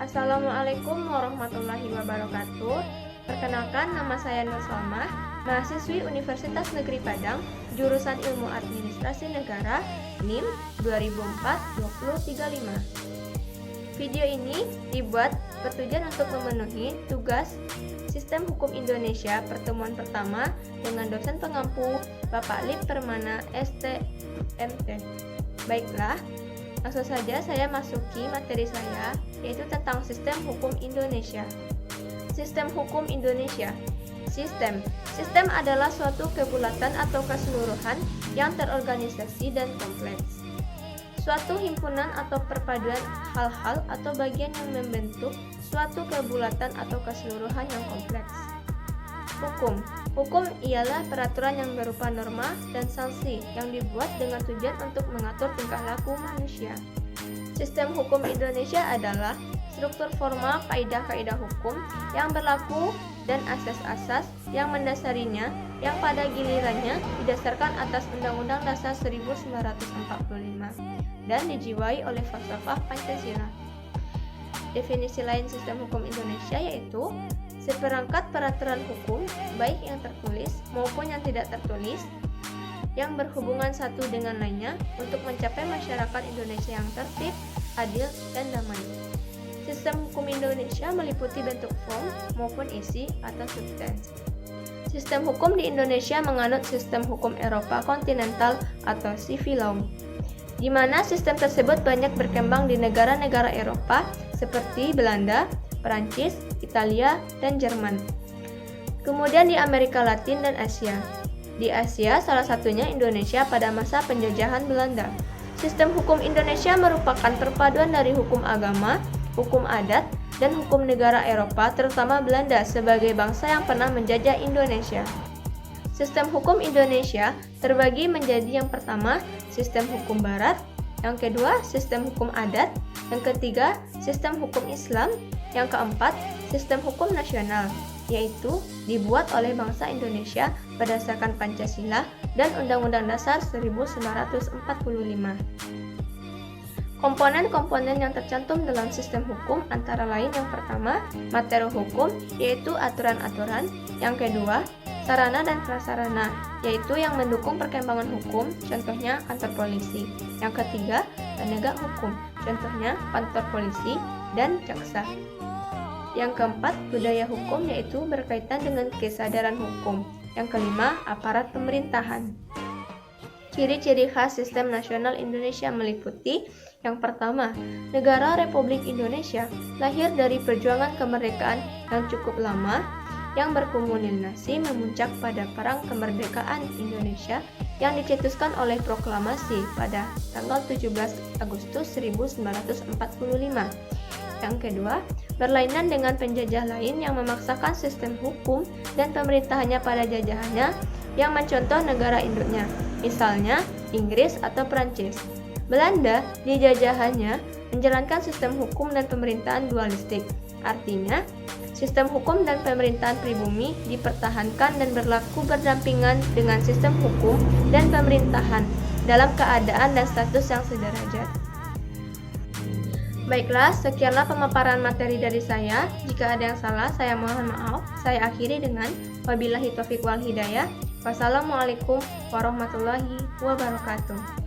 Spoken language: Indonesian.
Assalamualaikum warahmatullahi wabarakatuh. Perkenalkan, nama saya Nur Salmah, mahasiswi Universitas Negeri Padang, jurusan Ilmu Administrasi Negara, NIM 2004-2035. Video ini dibuat bertujuan untuk memenuhi tugas Sistem Hukum Indonesia pertemuan pertama dengan dosen pengampu Bapak Lip Permana STMT. Baiklah, langsung saja saya masuki materi saya, yaitu tentang Sistem Hukum Indonesia. Sistem Hukum Indonesia. Sistem adalah suatu kebulatan atau keseluruhan yang terorganisasi dan kompleks. Suatu himpunan atau perpaduan hal-hal atau bagian yang membentuk suatu kebulatan atau keseluruhan yang kompleks. Hukum ialah peraturan yang berupa norma dan sanksi yang dibuat dengan tujuan untuk mengatur tingkah laku manusia. Sistem hukum Indonesia adalah struktur formal kaidah-kaidah hukum yang berlaku dan asas-asas yang mendasarinya yang pada gilirannya didasarkan atas Undang-Undang Dasar 1945 dan dijiwai oleh falsafah Pancasila. Definisi lain sistem hukum Indonesia yaitu seperangkat peraturan hukum, baik yang tertulis maupun yang tidak tertulis, yang berhubungan satu dengan lainnya untuk mencapai masyarakat Indonesia yang tertib, adil, dan damai. Sistem hukum Indonesia meliputi bentuk form maupun isi atau substansi. Sistem hukum di Indonesia menganut sistem hukum Eropa kontinental atau civil law, di mana sistem tersebut banyak berkembang di negara-negara Eropa seperti Belanda, Perancis, Italia, dan Jerman. Kemudian di Amerika Latin dan Asia. Di Asia, salah satunya Indonesia pada masa penjajahan Belanda. Sistem hukum Indonesia merupakan perpaduan dari hukum agama, hukum adat, dan hukum negara Eropa, terutama Belanda sebagai bangsa yang pernah menjajah Indonesia. Sistem hukum Indonesia terbagi menjadi yang pertama, sistem hukum barat, yang kedua, sistem hukum adat, yang ketiga, sistem hukum Islam, yang keempat, sistem hukum nasional, yaitu dibuat oleh bangsa Indonesia berdasarkan Pancasila dan Undang-Undang Dasar 1945. Komponen-komponen yang tercantum dalam sistem hukum antara lain yang pertama, materi hukum, yaitu aturan-aturan, yang kedua, sarana dan prasarana, yaitu yang mendukung perkembangan hukum, contohnya kantor polisi. Yang ketiga, penegak hukum, contohnya kantor polisi dan jaksa. Yang keempat, budaya hukum, yaitu berkaitan dengan kesadaran hukum. Yang kelima, aparat pemerintahan. Ciri-ciri khas sistem nasional Indonesia meliputi yang pertama, negara Republik Indonesia lahir dari perjuangan kemerdekaan yang cukup lama yang berkulminasi memuncak pada Perang Kemerdekaan Indonesia yang dicetuskan oleh proklamasi pada tanggal 17 Agustus 1945. Yang kedua, berlainan dengan penjajah lain yang memaksakan sistem hukum dan pemerintahannya pada jajahannya yang mencontoh negara induknya, misalnya Inggris atau Perancis. Belanda di jajahannya menjalankan sistem hukum dan pemerintahan dualistik, artinya sistem hukum dan pemerintahan pribumi dipertahankan dan berlaku berdampingan dengan sistem hukum dan pemerintahan dalam keadaan dan status yang sederajat. Baiklah, sekianlah pemaparan materi dari saya. Jika ada yang salah, saya mohon maaf. Saya akhiri dengan wabillahi taufiq wal hidayah. Wassalamualaikum warahmatullahi wabarakatuh.